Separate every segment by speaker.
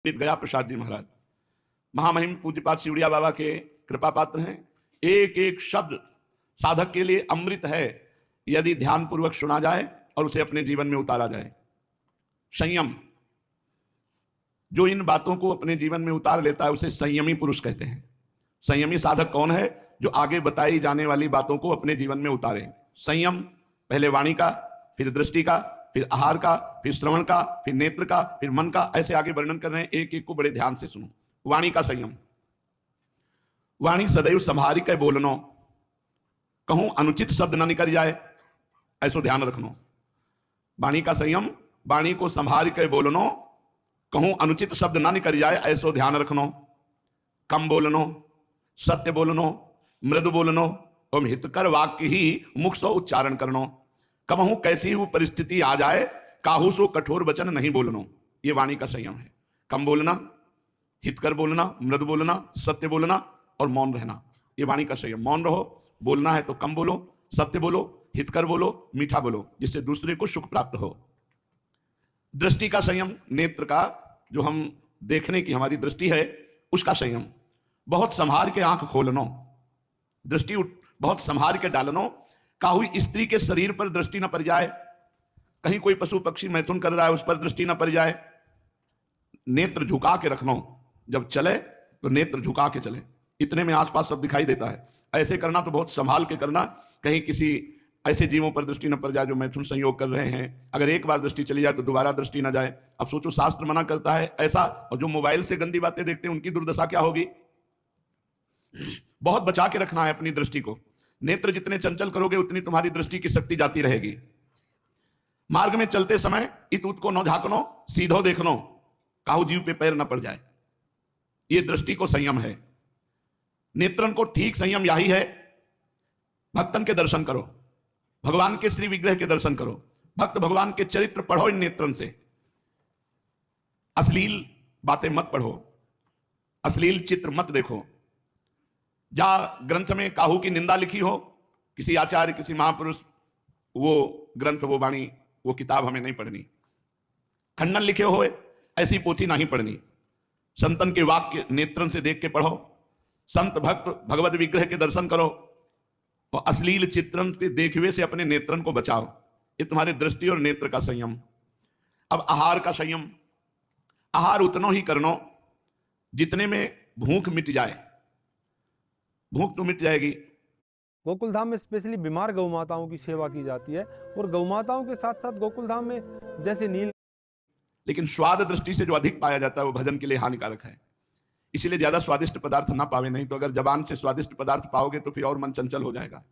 Speaker 1: गया प्रसाद जी महाराज महामहिम पूज्यपाद शिवड़िया बाबा के कृपा पात्र हैं। एक एक शब्द साधक के लिए अमृत है यदि ध्यान पूर्वक सुना जाए और उसे अपने जीवन में उतारा जाए। संयम, जो इन बातों को अपने जीवन में उतार लेता है उसे संयमी पुरुष कहते हैं। संयमी साधक कौन है? जो आगे बताई जाने वाली बातों को अपने जीवन में उतारे। संयम पहले वाणी का, फिर दृष्टि का, फिर आहार का, फिर श्रवण का, फिर नेत्र का, फिर मन का, ऐसे आगे वर्णन कर रहे हैं। एक एक को बड़े ध्यान से सुनो। वाणी का संयम, वाणी सदैव संभारी के बोलनो, कहूं अनुचित शब्द न निकल जाए, ऐसो ध्यान रखनो। वाणी का संयम, वाणी को संभार के बोलनो, कहूं अनुचित शब्द ना निकल जाए, ऐसो ध्यान रखनो। कम बोलनो, सत्य बोलनो, मृदु बोलनो और हितकर वाक्य ही मुख सो उच्चारण करनो। कबहू कैसी हुई परिस्थिति आ जाए, काहू सो कठोर वचन नहीं बोलनो। ये वाणी का संयम है। कम बोलना, हितकर बोलना, मृदु बोलना, सत्य बोलना और मौन रहना, ये वाणी का संयम। मौन रहो, बोलना है तो कम बोलो, सत्य बोलो, हितकर बोलो, मीठा बोलो, जिससे दूसरे को सुख प्राप्त हो। दृष्टि का संयम, नेत्र का, जो हम देखने की हमारी दृष्टि है उसका संयम। बहुत संभार के आंख खोलनो, दृष्टि बहुत संभार के डालनो। काहू स्त्री के शरीर पर दृष्टि न पड़ जाए, कहीं कोई पशु पक्षी मैथुन कर रहा है उस पर दृष्टि न पड़ जाए। नेत्र झुका के रखनो, जब चले तो नेत्र झुका के चले, इतने में आसपास सब दिखाई देता है। ऐसे करना तो बहुत संभाल के करना, कहीं किसी ऐसे जीवों पर दृष्टि न पड़ जाए जो मैथुन संयोग कर रहे हैं। अगर एक बार दृष्टि चली जाए तो दोबारा दृष्टि न जाए। अब सोचो, शास्त्र मना करता है ऐसा, और जो मोबाइल से गंदी बातें देखते हैं उनकी दुर्दशा क्या होगी। बहुत बचा के रखना है अपनी दृष्टि को। नेत्र जितने चंचल करोगे उतनी तुम्हारी दृष्टि की शक्ति जाती रहेगी। मार्ग में चलते समय इत उत को न झांकनो, सीधो देखनो, काहू जीव पे पैर न पड़ जाए। ये दृष्टि को संयम है। नेत्रन को ठीक संयम यही है, भक्तन के दर्शन करो, भगवान के श्री विग्रह के दर्शन करो, भक्त भगवान के चरित्र पढ़ो इन नेत्रन से। अश्लील बातें मत पढ़ो, अश्लील चित्र मत देखो। जा ग्रंथ में काहू की निंदा लिखी हो, किसी आचार्य, किसी महापुरुष, वो ग्रंथ, वो वाणी, वो किताब हमें नहीं पढ़नी। खंडन लिखे हो ऐसी पोथी नहीं पढ़नी। संतन के वाक्य नेत्रन से देख के पढ़ो। संत भक्त भगवत विग्रह के दर्शन करो और अश्लील चित्रण के देखवे से अपने नेत्रन को बचाओ। ये तुम्हारे दृष्टि और नेत्र का संयम। अब आहार का संयम। आहार उतना ही करनो जितने में भूख मिट जाए। भूख तो मिट जाएगी।
Speaker 2: गोकुल धाम में स्पेशली बीमार गौ माताओं की सेवा की जाती है, और गौ माताओं के साथ साथ गोकुल धाम में जैसे नील,
Speaker 1: लेकिन स्वाद दृष्टि से जो अधिक पाया जाता है वो भजन के लिए हानिकारक है। इसीलिए ज्यादा स्वादिष्ट पदार्थ ना पावे, नहीं तो अगर जबान से स्वादिष्ट पदार्थ पाओगे तो फिर और मन चंचल हो जाएगा।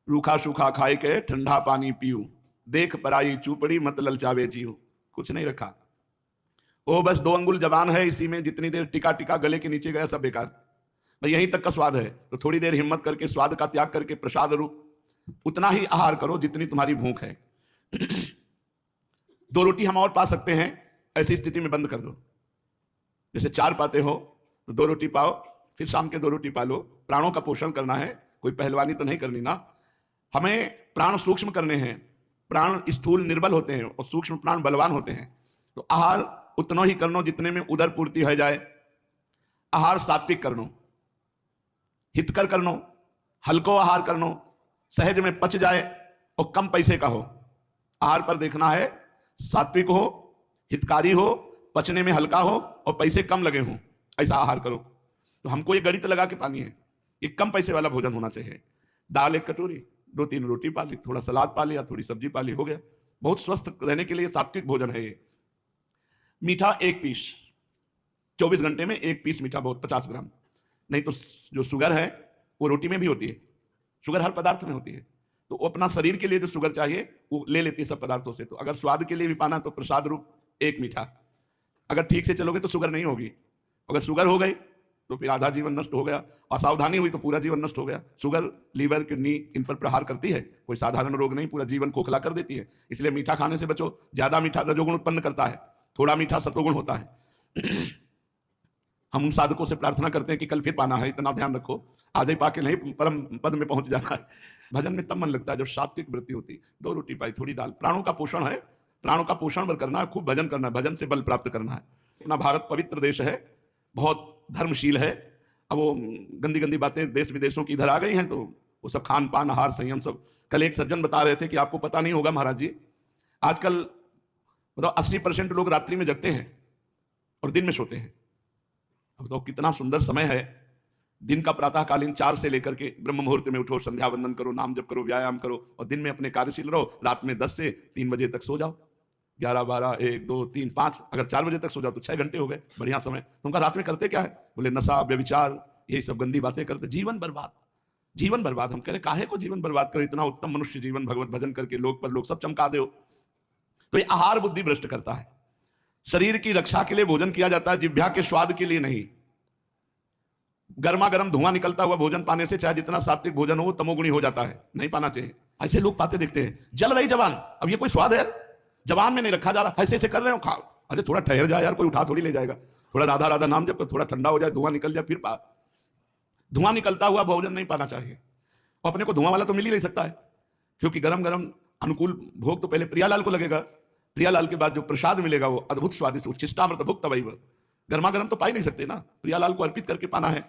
Speaker 1: रूखा सूखा खाए के ठंडा पानी पीऊ, देख पराई चूपड़ी मत ललचावे जीव। कुछ नहीं रखा, वो बस 2 अंगुल जबान है, इसी में जितनी देर टिका टिका गले के नीचे गया सब बेकार। भाई यहीं तक का स्वाद है, तो थोड़ी देर हिम्मत करके स्वाद का त्याग करके प्रसाद रूप उतना ही आहार करो जितनी तुम्हारी भूख है। 2 रोटी हम और पा सकते हैं, ऐसी स्थिति में बंद कर दो। जैसे 4 पाते हो तो 2 रोटी पाओ, फिर शाम के 2 रोटी पा लो। प्राणों का पोषण करना है, कोई पहलवानी तो नहीं करनी ना। हमें प्राण सूक्ष्म करने हैं। प्राण स्थूल निर्बल होते हैं और सूक्ष्म प्राण बलवान होते हैं। तो आहार उतना ही करनो जितने में उदर पूर्ति हो जाए। आहार सात्विक करनो, हितकर करनो, हल्को आहार करनो, सहज में पच जाए और कम पैसे का हो। आहार पर देखना है सात्विक हो, हितकारी हो, पचने में हल्का हो और पैसे कम लगे हों, ऐसा आहार करो। तो हमको ये गणित लगा के पानी है, ये कम पैसे वाला भोजन होना चाहिए। दाल 1 कटोरी, 2-3 रोटी पा ली, थोड़ा सलाद पा लिया, थोड़ी सब्जी पा ली, हो गया। बहुत स्वस्थ रहने के लिए सात्विक भोजन है ये। मीठा 1 पीस, 24 घंटे में 1 पीस मीठा बहुत, 50 ग्राम। नहीं तो जो शुगर है वो रोटी में भी होती है, शुगर हर पदार्थ में होती है। तो वो अपना शरीर के लिए जो शुगर चाहिए वो ले लेती है सब पदार्थों से। तो अगर स्वाद के लिए भी पाना तो प्रसाद रूप 1 मीठा। अगर ठीक से चलोगे तो शुगर नहीं होगी, अगर शुगर हो गई तो फिर आधा जीवन नष्ट हो गया, असावधानी हुई तो पूरा जीवन नष्ट हो गया। शुगर लीवर किडनी इन पर प्रहार करती है, कोई साधारण रोग नहीं, पूरा जीवन खोखला कर देती है। इसलिए मीठा खाने से बचो। ज्यादा मीठा रजोगुण उत्पन्न करता है, थोड़ा मीठा सतोगुण होता है। हम उन साधकों से प्रार्थना करते हैं कि कल फिर पाना है, इतना ध्यान रखो, आज ही पाके नहीं परम पद में पहुंच जाना है। भजन में तब मन लगता है जब सात्विक वृत्ति होती। 2 रोटी पाई, थोड़ी दाल। प्राणों का पोषण है, प्राणों का पोषण करना है, खूब भजन करना है, भजन से बल प्राप्त करना है। अपना भारत पवित्र देश है, बहुत धर्मशील है। अब वो गंदी गंदी बातें देश विदेशों की इधर आ गई हैं, तो वो सब खान पान आहार संयम सब। कल एक सज्जन बता रहे थे कि आपको पता नहीं होगा महाराज जी, आजकल मतलब 80% लोग रात्रि में जगते हैं और दिन में सोते हैं। अब तो कितना सुंदर समय है, दिन का प्रातःकालीन 4 से लेकर के ब्रह्म मुहूर्त में उठो, संध्या वंदन करो, नाम जप करो, व्यायाम करो, और दिन में अपने कार्यशील रहो। रात में 10 से 3 बजे तक सो जाओ, 11, 12, 1, 2, 3, 5, अगर 4 बजे तक सो जाओ तो 6 घंटे हो गए, बढ़िया समय। तुमका रात में करते क्या है? बोले नशा, व्यभिचार, यही सब गंदी बातें करते, जीवन बर्बाद, जीवन बर्बाद। हम कह रहे काहे को जीवन बर्बाद करो, इतना उत्तम मनुष्य जीवन भगवत भजन करके लोक पर लोग सब चमका दो। तो ये आहार बुद्धि भ्रष्ट करता है। शरीर की रक्षा के लिए भोजन किया जाता है, जिह्वा के स्वाद के लिए नहीं। गर्मा गर्म धुआं निकलता हुआ भोजन पाने से चाहे जितना सात्विक भोजन हो तमोगुणी हो जाता है, नहीं पाना चाहिए। ऐसे लोग पाते दिखते हैं, जल रही जवान, अब ये कोई स्वाद है? जवान में नहीं रखा जा रहा, ऐसे ऐसे कर रहे हो, खाओ। अरे थोड़ा ठहर जाए यार, कोई उठा थोड़ी ले जाएगा। थोड़ा राधा राधा नाम जब थोड़ा ठंडा हो जाए, धुआं निकल जाए, फिर पा। धुआं निकलता हुआ भोजन नहीं पाना चाहिए। और अपने को धुआं वाला तो मिल ही नहीं सकता है, क्योंकि गरम गरम अनुकूल भोग तो पहले प्रियालाल को लगेगा, प्रियालाल के बाद जो प्रसाद मिलेगा वो अद्भुत स्वादिष्ट उच्छिष्टामृत भुक्त वैव। गर्मा गर्म तो पा ही नहीं सकते ना, प्रियालाल को अर्पित करके पाना है।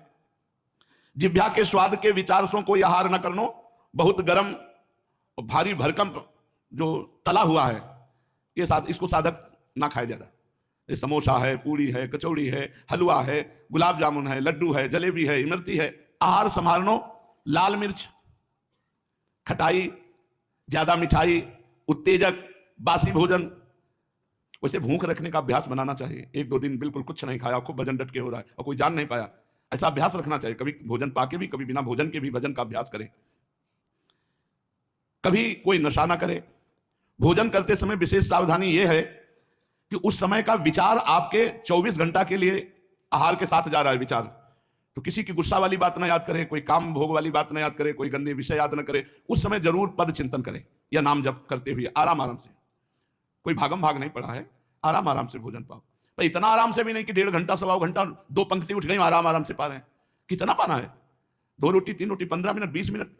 Speaker 1: जिह्वा के स्वाद के विचारसों को आहार न करनो, बहुत गर्म और भारी भरकम जो तला हुआ है ये इसको साधक ना खाए ज्यादा। ये समोसा है, पूड़ी है, कचौड़ी है, हलवा है, गुलाब जामुन है, लड्डू है, जलेबी है, इमरती है। आहार संभालनो, लाल मिर्च, खटाई, ज्यादा मिठाई, उत्तेजक, बासी भोजन। वैसे भूख रखने का अभ्यास बनाना चाहिए। 1-2 दिन बिल्कुल कुछ नहीं खाया, खूब भजन डट के हो रहा है और कोई जान नहीं पाया, ऐसा अभ्यास रखना चाहिए। कभी भोजन पाके भी, कभी बिना भोजन के भी भजन का अभ्यास करें। कभी कोई नशा ना करे। भोजन करते समय विशेष सावधानी यह है कि उस समय का विचार आपके 24 घंटा के लिए आहार के साथ जा रहा है विचार, तो किसी की गुस्सा वाली बात ना याद करें, कोई काम भोग वाली बात ना याद करें, कोई गंदे विषय याद ना करें। उस समय जरूर पद चिंतन करें या नाम जप करते हुए आराम आराम से। कोई भागम भाग नहीं पड़ा है, आराम आराम से भोजन पाओ। पर इतना आराम से भी नहीं कि 1.5 घंटा, 1.25 घंटा 2 पंक्ति उठ गई, आराम आराम से पा रहे हैं। कितना पाना है? 2 रोटी, 3 रोटी, 15 मिनट, 20 मिनट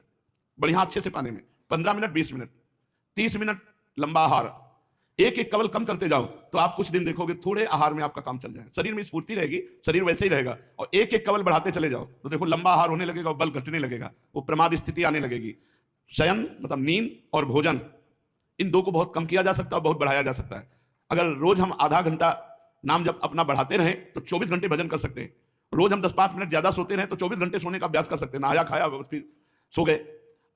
Speaker 1: बढ़िया अच्छे से पाने में, 15 मिनट, 20 मिनट, 30 मिनट लंबा आहार। एक एक कवल कम करते जाओ तो आप कुछ दिन देखोगे थोड़े आहार में आपका काम चल जाएगा। शरीर में स्फूर्ति रहेगी, शरीर वैसे ही रहेगा, और एक एक कवल बढ़ाते चले जाओ तो देखो लंबा आहार होने लगेगा, बल घटने लगेगा, वो प्रमाद स्थिति आने लगेगी। शयन मतलब नींद और भोजन, इन 2 को बहुत कम किया जा सकता है, बहुत बढ़ाया जा सकता है। अगर रोज हम आधा घंटा नाम जब अपना बढ़ाते रहें तो 24 घंटे भजन कर सकते हैं। रोज हम 10-5 मिनट ज्यादा सोते रहें तो 24 घंटे सोने का अभ्यास कर सकते हैं। नहाया खाया फिर सो गए।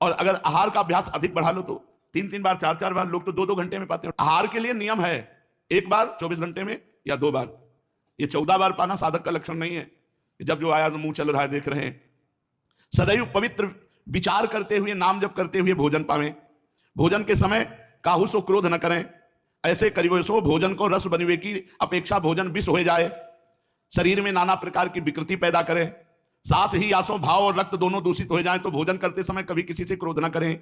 Speaker 1: और अगर आहार का अभ्यास अधिक बढ़ा लो तो 3-3 बार, 4-4 बार, लोग तो 2-2 घंटे में पाते हैं। आहार के लिए नियम है 1 बार 24 घंटे में या 2 बार। ये 14 बार पाना साधक का लक्षण नहीं है। जब जो आया तो मुंह चल रहा है देख रहे हैं। सदैव पवित्र विचार करते हुए, नाम जप करते हुए भोजन पावें। भोजन के समय काहू सो क्रोध न करें, ऐसे करियो सो भोजन को रस बनवे की अपेक्षा भोजन विष हो जाए, शरीर में नाना प्रकार की विकृति पैदा करे, साथ ही आसो भाव और रक्त दोनों दूषित हो जाएं। तो भोजन करते समय कभी किसी से क्रोध न करें।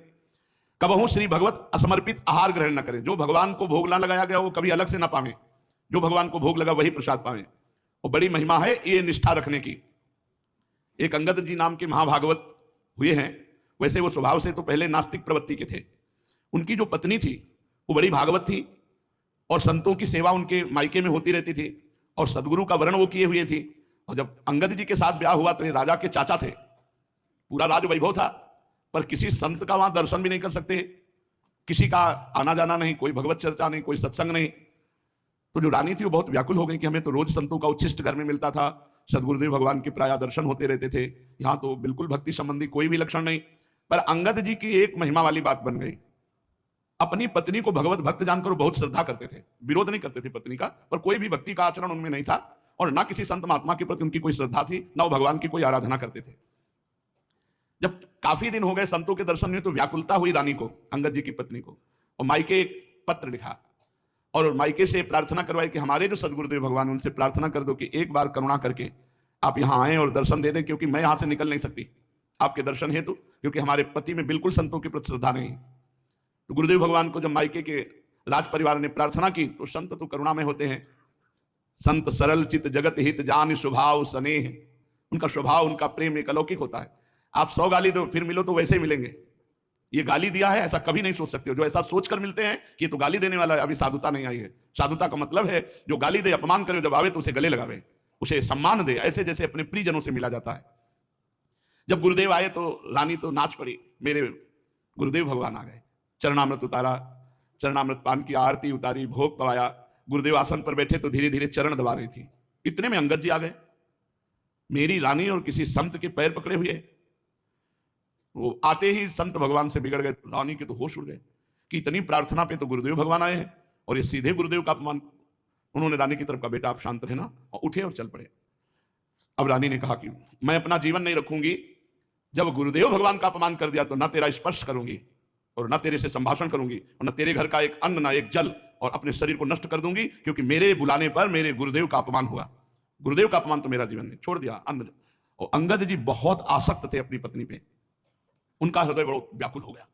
Speaker 1: कबहू श्री भगवत असमर्पित आहार ग्रहण न करें। जो भगवान को भोग ना लगाया गया वो कभी अलग से ना पावे, जो भगवान को भोग लगा वही प्रसाद पावे। और बड़ी महिमा है ये निष्ठा रखने की। एक अंगद जी नाम के महाभागवत हुए हैं। वैसे वो स्वभाव से तो पहले नास्तिक प्रवृत्ति के थे। उनकी जो पत्नी थी वो बड़ी भागवत थी और संतों की सेवा उनके मायके में होती रहती थी और सदगुरु का वर्ण वो किए हुए थी। और जब अंगद जी के साथ ब्याह हुआ तो ये राजा के चाचा थे, पूरा राज वैभव था, पर किसी संत का वहां दर्शन भी नहीं कर सकते, किसी का आना जाना नहीं, कोई भगवत चर्चा नहीं, कोई सत्संग नहीं। तो जो रानी थी वो बहुत व्याकुल हो गई कि हमें तो रोज संतों का उच्छिष्ट घर में मिलता था, सदगुरुदेव भगवान के प्राय दर्शन होते रहते थे, यहाँ तो बिल्कुल भक्ति संबंधी कोई भी लक्षण नहीं। पर अंगद जी की एक महिमा वाली बात बन गई। अपनी पत्नी को भगवत भक्त जानकर बहुत श्रद्धा करते थे, विरोध नहीं करते थे पत्नी का, पर कोई भी भक्ति का आचरण उनमें नहीं था और ना किसी संत महात्मा के प्रति उनकी कोई श्रद्धा थी, ना वो भगवान की कोई आराधना करते थे। जब काफी दिन हो गए संतों के दर्शन में तो व्याकुलता हुई रानी को, अंगद जी की पत्नी को, और मायके एक पत्र लिखा और मायके से प्रार्थना करवाई कि हमारे जो सदगुरुदेव भगवान उनसे प्रार्थना कर दो कि एक बार करुणा करके आप यहाँ आए और दर्शन दे दें, क्योंकि मैं यहाँ से निकल नहीं सकती आपके दर्शन हेतु, क्योंकि हमारे पति में बिल्कुल संतों के प्रति श्रद्धा नहीं। तो गुरुदेव भगवान को जब मायके के राज परिवार ने प्रार्थना की तो संत तो करुणा में होते हैं। संत सरल चित जगत हित जान स्वभाव स्नेह, उनका स्वभाव, उनका प्रेम एक अलौकिक होता है। आप 100 गाली दो फिर मिलो तो वैसे ही मिलेंगे, ये गाली दिया है, ऐसा कभी नहीं सोच सकते हो। जो ऐसा सोचकर मिलते हैं कि ये तो गाली देने वाला है, अभी साधुता नहीं आई है। साधुता का मतलब है जो गाली दे, अपमान करे, जब आवे तो उसे गले लगावे, उसे सम्मान दे, ऐसे जैसे अपने प्रियजनों से मिला जाता है। जब गुरुदेव आए तो रानी तो नाच पड़ी, मेरे गुरुदेव भगवान आ गए। चरणामृत उतारा, चरणामृत पान की आरती उतारी, भोग पवाया। गुरुदेव आसन पर बैठे तो धीरे धीरे चरण दबा रही थी। इतने में अंगद जी आ गए, मेरी रानी और किसी संत के पैर पकड़े हुए। वो आते ही संत भगवान से बिगड़ गए। रानी के तो होश उड़ गए कि इतनी प्रार्थना पे तो गुरुदेव भगवान आए हैं और ये सीधे गुरुदेव का अपमान। उन्होंने रानी की तरफ कहा, बेटा आप शांत रहना, और उठे और चल पड़े। अब रानी ने कहा कि मैं अपना जीवन नहीं रखूंगी, जब गुरुदेव भगवान का अपमान कर दिया तो ना तेरा स्पर्श करूंगी और ना तेरे से संभाषण करूंगी और ना तेरे घर का एक अन्न ना एक जल, और अपने शरीर को नष्ट कर दूंगी, क्योंकि मेरे बुलाने पर मेरे गुरुदेव का अपमान हुआ। गुरुदेव का अपमान तो मेरा जीवन ने छोड़ दिया, अन्न। और अंगद जी बहुत आसक्त थे अपनी पत्नी पे, उनका हृदय बड़ा व्याकुल हो गया।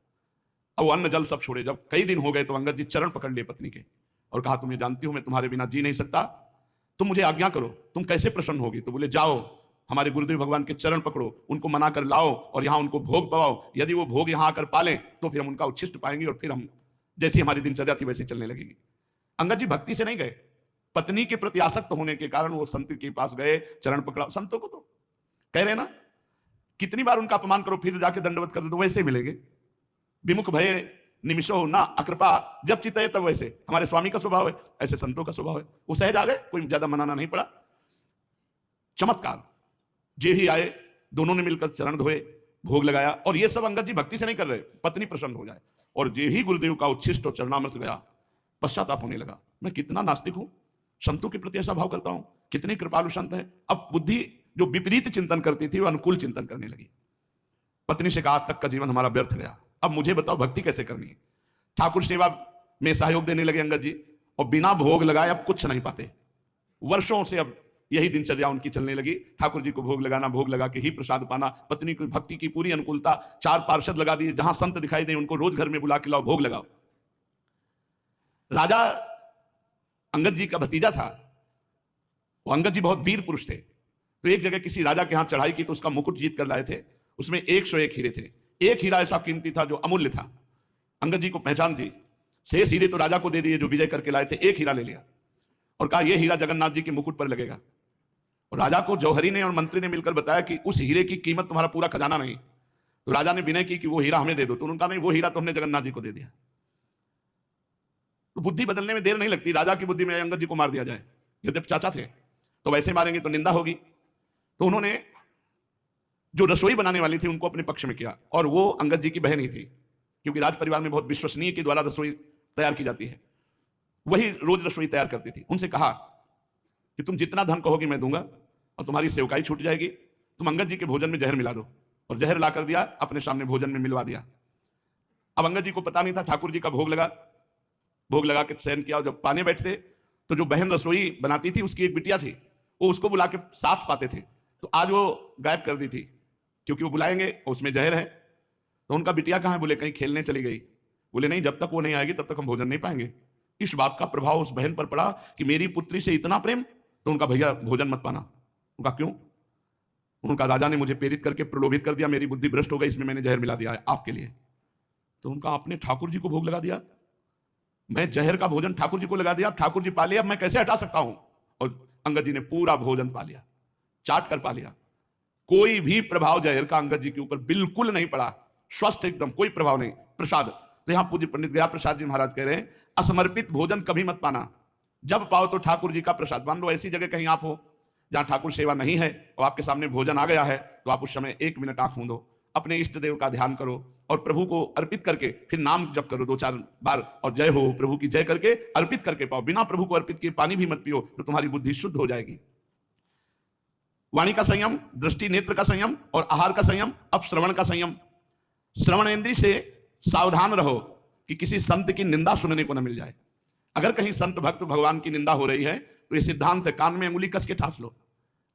Speaker 1: अब वो अन्न जल सब छोड़े। जब कई दिन हो गए तो अंगद जी चरण पकड़ लिए पत्नी के और कहा, तुम ये जानती हो मैं तुम्हारे बिना जी नहीं सकता, तुम मुझे आज्ञा करो, तुम कैसे प्रसन्न होगी? तो बोले, जाओ हमारे गुरुदेव भगवान के चरण पकड़ो, उनको मना कर लाओ और यहाँ उनको भोग पवाओ। यदि वो भोग यहाँ आकर पालें तो फिर हम उनका उच्छिष्ट पाएंगे और फिर हम जैसी हमारी दिनचर्या थी वैसी चलने लगेगी। अंगद जी भक्ति से नहीं गए, पत्नी के प्रति आसक्त होने के कारण वो संत के पास गए, चरण पकड़ा। संतों को तो कह रहे ना, कितनी बार उनका अपमान करो फिर जाके दंडवत कर दो तो वैसे मिलेंगे। विमुख भय निमिषो ना अकृपा, जब चित है तब वैसे। हमारे स्वामी का स्वभाव है, ऐसे संतों का स्वभाव है। वो सहज आ गए, कोई ज्यादा मनाना नहीं पड़ा। चमत्कार, जे ही आए दोनों ने मिलकर चरण धोए, भोग लगाया। और ये सब अंगद जी भक्ति से नहीं कर रहे, पत्नी प्रसन्न हो जाए। और जे ही गुरुदेव का उच्छिष्ट और चरणामृत गया, पश्चाताप होने लगा, मैं कितना नास्तिक हूं, संतों के प्रति ऐसा भाव करता हूं, कितने कृपालु संत हैं। अब बुद्धि जो विपरीत चिंतन करती थी वो अनुकूल चिंतन करने लगी। पत्नी से कहा, आज तक का जीवन हमारा व्यर्थ गया, अब मुझे बताओ भक्ति कैसे करनी है। ठाकुर सेवा में सहयोग देने लगे अंगद जी, और बिना भोग लगाए अब कुछ नहीं पाते। वर्षों से अब यही दिनचर्या उनकी चलने लगी, ठाकुर जी को भोग लगाना, भोग लगा के ही प्रसाद पाना। पत्नी को भक्ति की पूरी अनुकूलता, 4 पार्षद लगा दिए, जहां संत दिखाई दे उनको रोज घर में बुला के लाओ, भोग लगाओ। राजा अंगद जी का भतीजा था, वो अंगद जी बहुत वीर पुरुष थे। तो एक जगह किसी राजा के हाथ चढ़ाई की तो उसका मुकुट जीत कर लाए थे, उसमें 101 हीरे थे। एक हीरा ऐसा कीमती था जो अमूल्य था, अंगद जी को पहचान थी। शेष हीरे तो राजा को दे दिए जो विजय करके लाए थे, एक हीरा ले लिया और कहा यह हीरा जगन्नाथ जी के मुकुट पर लगेगा। और राजा को जौहरी ने और मंत्री ने मिलकर बताया कि उस हीरे की कीमत तुम्हारा पूरा खजाना नहीं। तो राजा ने विनय की कि वो हीरा हमें दे दो, तो उन्होंने कहा नहीं, वो हीरा तो हमने जगन्नाथ जी को दे दिया। तो बुद्धि बदलने में देर नहीं लगती। राजा की बुद्धि में अंगद जी को मार दिया जाए, यद्यप चाचा थे, तो वैसे मारेंगे तो निंदा होगी। तो उन्होंने जो रसोई बनाने वाली थी उनको अपने पक्ष में किया, और वो अंगद जी की बहन ही थी, क्योंकि राज परिवार में बहुत विश्वसनीय के द्वारा रसोई तैयार की जाती है, वही रोज रसोई तैयार करती थी। उनसे कहा कि तुम जितना धन कहोगी मैं दूंगा और तुम्हारी सेवकाई छूट जाएगी, तुम अंगद जी के भोजन में जहर मिला दो। और जहर ला कर दिया, अपने सामने भोजन में मिलवा दिया। अब अंगद जी को पता नहीं था, ठाकुर जी का भोग लगा, भोग लगा के शयन किया। जब पाने बैठते तो जो बहन रसोई बनाती थी उसकी एक बिटिया थी, वो उसको बुला के साथ पाते थे। तो आज वो गायब कर दी थी, क्योंकि वो बुलाएंगे और उसमें जहर है। तो उनका बिटिया कहाँ है? बोले कहीं खेलने चली गई। बोले नहीं, जब तक वो नहीं आएगी तब तक हम भोजन नहीं पाएंगे। इस बात का प्रभाव उस बहन पर पड़ा कि मेरी पुत्री से इतना प्रेम, तो उनका भैया भोजन मत पाना। उनका क्यों? उनका राजा ने मुझे प्रेरित करके प्रलोभित कर दिया, मेरी बुद्धि भ्रष्ट हो गई, इसमें मैंने जहर मिला दिया है आपके लिए। तो उनका आपने ठाकुर जी को भोग लगा दिया, मैं जहर का भोजन ठाकुर जी को लगा दिया, ठाकुर जी पा लिया, अब मैं कैसे हटा सकता हूं? और अंगद जी ने पूरा भोजन पा लिया, चाट कर पा लिया। कोई भी प्रभाव जहर का अंगद जी के ऊपर बिल्कुल नहीं पड़ा, स्वस्थ एकदम, कोई प्रभाव नहीं। प्रसाद, तो यहां पूज्य पंडित गया प्रसाद जी महाराज कह रहे हैं, असमर्पित भोजन कभी मत पाना, जब पाओ तो ठाकुर जी का प्रसाद। मान लो ऐसी जगह कहीं आप हो जहां ठाकुर सेवा नहीं है और आपके सामने भोजन आ गया है, तो आप उस समय 1 मिनट आंख मूंदो, अपने इष्ट देव का ध्यान करो और प्रभु को अर्पित करके फिर नाम जप करो 2-4 बार, और जय हो प्रभु की जय करके अर्पित करके पाओ। बिना प्रभु को अर्पित किए पानी भी मत पियो, तो तुम्हारी बुद्धि शुद्ध हो जाएगी। वाणी का संयम, दृष्टि नेत्र का संयम और आहार का संयम। अब श्रवण का संयम, श्रवण इंद्रिय से सावधान रहो कि किसी संत की निंदा सुनने को न मिल जाए। अगर कहीं संत भक्त भगवान की निंदा हो रही है तो ये सिद्धांत है, कान में अंगुली कस के ठास लो,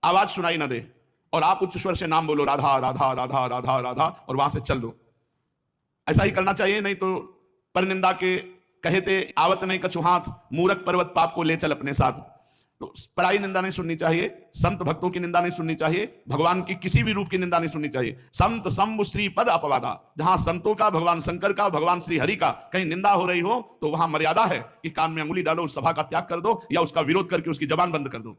Speaker 1: आवाज सुनाई ना दे, और आप उच्च स्वर से नाम बोलो, राधा राधा राधा राधा राधा, और वहां से चल दो। ऐसा ही करना चाहिए, नहीं तो पर निंदा के कहते आवत नहीं कछु हाथ, मूरख पर्वत पाप को ले चल अपने साथ। तो पराई निंदा नहीं सुननी चाहिए, संत भक्तों की निंदा नहीं सुननी चाहिए, भगवान की किसी भी रूप की निंदा नहीं सुननी चाहिए। संत शंभु श्री पद अपवादा, जहां संतों का, भगवान शंकर का, भगवान श्री हरि का कहीं निंदा हो रही हो तो वहां मर्यादा है कि कान में अंगुली डालो, उस सभा का त्याग कर दो या उसका विरोध करके उसकी जबान बंद कर दो।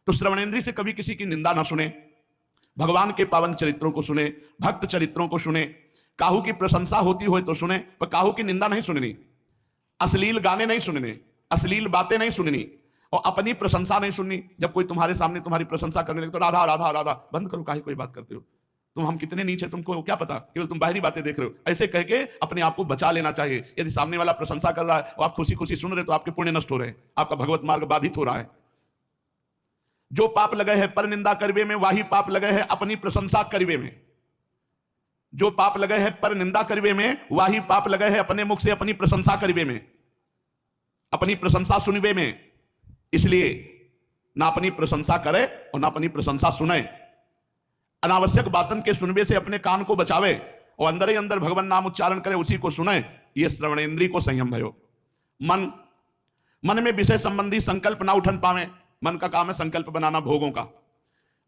Speaker 1: तो श्रवणेंद्रिय से कभी किसी की निंदा ना सुने, भगवान के पावन चरित्रों को सुने, भक्त चरित्रों को सुने, काहू की प्रशंसा होती हो तो सुने, पर काहू की निंदा नहीं सुननी, अश्लील गाने नहीं सुनने, अश्लील बातें नहीं सुननी और अपनी प्रशंसा नहीं सुननी। जब कोई तुम्हारे सामने तुम्हारी प्रशंसा करने लगे तो राधा राधा राधा, बंद करो, काहे कोई बात करते हो, तुम हम कितने नीचे तुमको क्या पता, केवल तुम बाहरी बातें देख रहे हो। ऐसे कह के अपने आप को बचा लेना चाहिए। यदि सामने वाला प्रशंसा कर रहा है और आप खुशी खुशी सुन रहे तो आपके पुण्य नष्ट हो रहे हैं, आपका भगवत मार्ग बाधित हो रहा है। जो पाप लगे है पर निंदा करवे में, वही पाप लगे है अपनी प्रशंसा करवे में। जो पाप लगे है पर निंदा करवे में, वही पाप लगे है अपने मुख से अपनी प्रशंसा करवे में, अपनी प्रशंसा सुनवे में। इसलिए ना अपनी प्रशंसा करे और ना अपनी प्रशंसा सुने। अनावश्यक बातन के सुनवे से अपने कान को बचावे और अंदर ही अंदर भगवान नाम उच्चारण करे, उसी को सुने। यह श्रवणेंद्रिय को संयम भयो। मन में विषय संबंधी संकल्प ना उठन पावे। मन का काम है संकल्प बनाना भोगों का,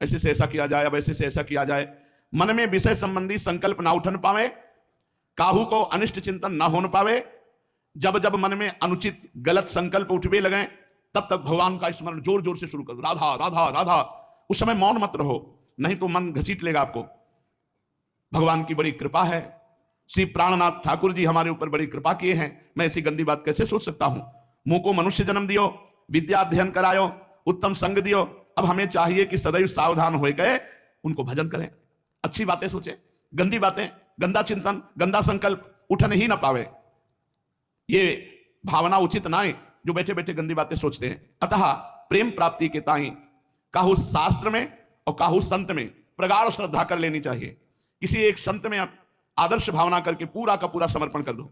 Speaker 1: ऐसे से ऐसा किया जाए, अब ऐसे से ऐसा किया जाए। मन में विषय संबंधी संकल्प ना उठन पावे, काहू को अनिष्ट चिंतन ना होने पावे। जब जब मन में अनुचित गलत संकल्प उठवे लगे तब तक भगवान का स्मरण जोर जोर से शुरू करो, राधा राधा राधा। उस समय मौन मत रहो, नहीं तो मन घसीट लेगा आपको। भगवान की बड़ी कृपा है, श्री प्राणनाथ ठाकुर जी हमारे ऊपर बड़ी कृपा किए हैं। मैं ऐसी गंदी बात कैसे सोच सकता हूं। मुंह को मनुष्य जन्म दियो, विद्या अध्ययन करायो, उत्तम संग दियो। अब हमें चाहिए कि सदैव सावधान हो गए उनको भजन करें, अच्छी बातें सोचें, गंदी बातें, गंदा चिंतन, गंदा संकल्प उठन ही ना पावे। ये भावना उचित ना है जो बैठे बैठे गंदी बातें सोचते हैं। अतः प्रेम प्राप्ति के ताई काहू शास्त्र में और काहू संत में प्रगाढ़ श्रद्धा कर लेनी चाहिए। किसी एक संत में आप आदर्श भावना करके पूरा का पूरा समर्पण कर दो।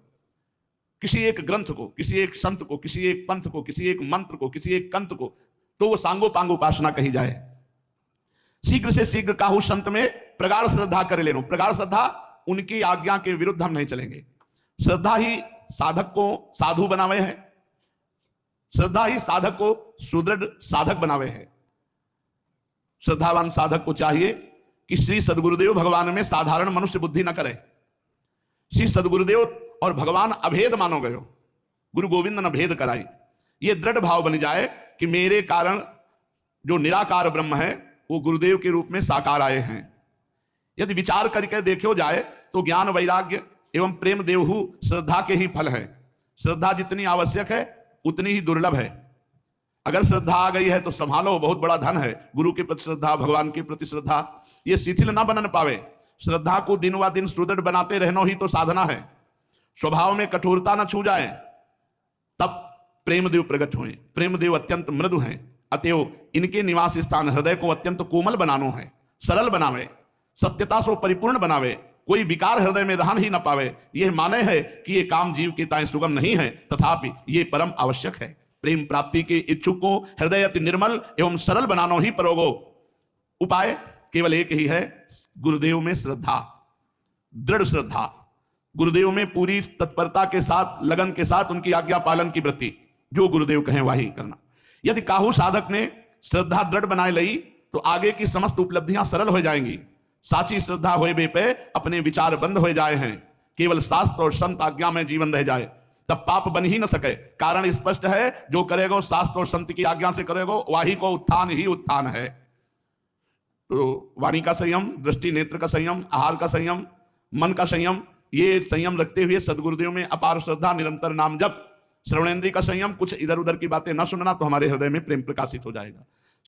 Speaker 1: किसी एक ग्रंथ को, किसी एक संत को, किसी एक पंथ को, किसी एक मंत्र को, किसी एक कंत को, तो वो सांगो पांग उपासना कही जाए। शीघ्र से शीघ्र काहू संत में प्रगाढ़ श्रद्धा कर लेनो। प्रगाढ़ श्रद्धा, उनकी आज्ञा के विरुद्ध हम नहीं चलेंगे। श्रद्धा ही साधक को साधु बनावे है, श्रद्धा ही साधक को सुदृढ़ साधक बनावे है। श्रद्धावान साधक को चाहिए कि श्री सदगुरुदेव भगवान में साधारण मनुष्य बुद्धि न करे। श्री सदगुरुदेव और भगवान अभेद मानो गयो, गुरु गोविंद न भेद कराई। ये दृढ़ भाव बन जाए कि मेरे कारण जो निराकार ब्रह्म है वो गुरुदेव के रूप में साकार आए हैं। यदि विचार करके देखो जाए तो ज्ञान वैराग्य एवं प्रेम देवहु श्रद्धा के ही फल है। श्रद्धा जितनी आवश्यक है उतनी ही दुर्लभ है। अगर श्रद्धा आ गई है तो संभालो, बहुत बड़ा धन है। गुरु के प्रति श्रद्धा, भगवान के प्रति श्रद्धा, ये शिथिल ना बनन पावे। श्रद्धा को दिन व दिन सुदृढ़ बनाते रहना ही तो साधना है। स्वभाव में कठोरता न छू जाए तब प्रेमदेव प्रकट हुए। प्रेमदेव अत्यंत मृदु हैं, अतएव इनके निवास स्थान हृदय को अत्यंत कोमल बनानो है, सरल बनावे, सत्यता से परिपूर्ण बनावे, कोई विकार हृदय में रहन ही न पावे। यह माने है कि ये काम जीव के ताएं सुगम नहीं है, तथापि ये परम आवश्यक है। प्रेम प्राप्ति के इच्छुक को हृदय अति निर्मल एवं सरल बनाना ही परोगो। उपाय केवल एक ही है, गुरुदेव में श्रद्धा, दृढ़ श्रद्धा, गुरुदेव में पूरी तत्परता के साथ, लगन के साथ उनकी आज्ञा पालन की वृत्ति, जो गुरुदेव कहें वही करना। यदि काहू साधक ने श्रद्धा दृढ़ बनाए ली तो आगे की समस्त उपलब्धियां सरल हो जाएंगी। साची श्रद्धा होए बे पे अपने विचार बंद हो जाए हैं, केवल शास्त्र और संत आज्ञा में जीवन रह जाए, तब पाप बन ही न सके। कारण स्पष्ट है, जो करेगो शास्त्र और संत की आज्ञा से करेगो वही को उत्थान ही उत्थान है। तो वाणी का संयम, दृष्टि नेत्र का संयम, आहार का संयम, मन का संयम, ये संयम रखते हुए सदगुरुदेव में अपार श्रद्धा, निरंतर नाम जप, श्रवणेंद्रिय का संयम, कुछ इधर उधर की बातें न सुनना, तो हमारे हृदय में प्रेम प्रकाशित हो जाएगा।